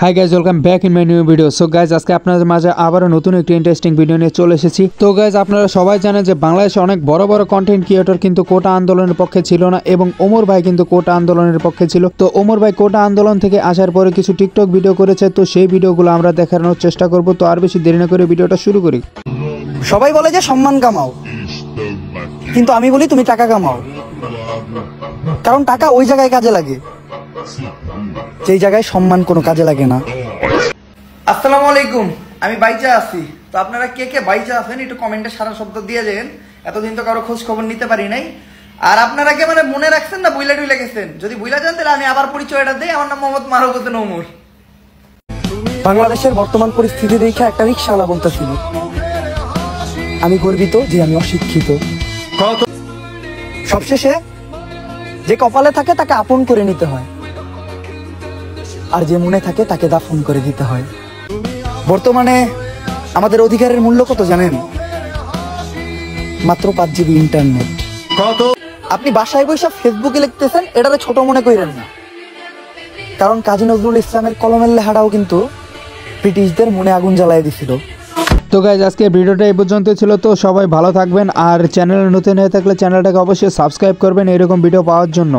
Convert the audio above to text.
Hi guys, welcome back in my new video. So guys, আজকে আপনাদের মাঝে আবারও নতুন একটি ইন্টারেস্টিং ভিডিও নিয়ে চলে এসেছি। তো গাইজ, আপনারা সবাই জানেন যে বাংলাদেশে অনেক বড় বড় কন্টেন্ট ক্রিয়েটর কিন্তু কোটা আন্দোলনের পক্ষে ছিল না, এবং ওমর ভাই কিন্তু কোটা আন্দোলনের পক্ষে ছিল। তো ওমর ভাই কোটা আন্দোলন থেকে আসার পরে কিছু টিকটক ভিডিও করেছে, তো সেই ভিডিওগুলো আমরা দেখানোর চেষ্টা করব। তো আর বেশি দেরি না করে ভিডিওটা শুরু করি। সবাই বলে যে সম্মান কামাও, কিন্তু আমি বলি তুমি টাকা কামাও, কারণ টাকা ওই জায়গায় কাজে লাগে যেই জায়গায় সম্মান কোনো কাজে লাগে না। আসসালামু আলাইকুম, আমি বাইচা আছি। তো আপনারা কে কে বাইচা আছেন একটু কমেন্টে সারা শব্দ দিয়ে যাবেন। এতদিন তো কারো খোঁজ খবর নিতে পারি নাই। আর আপনারা কি মানে মনে রাখছেন না বুইলা টুইলা গেছেন? যদি বুইলা যান তাহলে আমি আবার পরিচয়টা দিই। আমার নাম মোহাম্মদ মারুফ হোসেন ওমর। বাংলাদেশের বর্তমান পরিস্থিতি দেখে একটা রিকশাওয়ালা বলতেছিল, আমি গর্বিত যে আমি অশিক্ষিত। সবশেষে যে কপালে থাকে তাকে আপন করে নিতে হয়, আর যে মনে থাকে তাকে দাফন করে দিতে হয়। বর্তমানে আমাদের অধিকারের মূল্য কত জানেন? মাত্র 5 GB ইন্টারনেট। আপনি বাসায় বসে ফেসবুকে লিখতেছেন, এটারে ছোট মনে করেন না, কারণ কাজী নজরুল ইসলামের কলমের লেখাটাও কিন্তু ব্রিটিশদের মনে আগুন জ্বালায় দিছিল। তো গাইজ, আজকে ভিডিওটা এই পর্যন্ত ছিল। তো সবাই ভালো থাকবেন, আর চ্যানেলে নতুন হয়ে থাকলে চ্যানেলটাকে অবশ্যই সাবস্ক্রাইব করবেন এরকম ভিডিও পাওয়ার জন্য।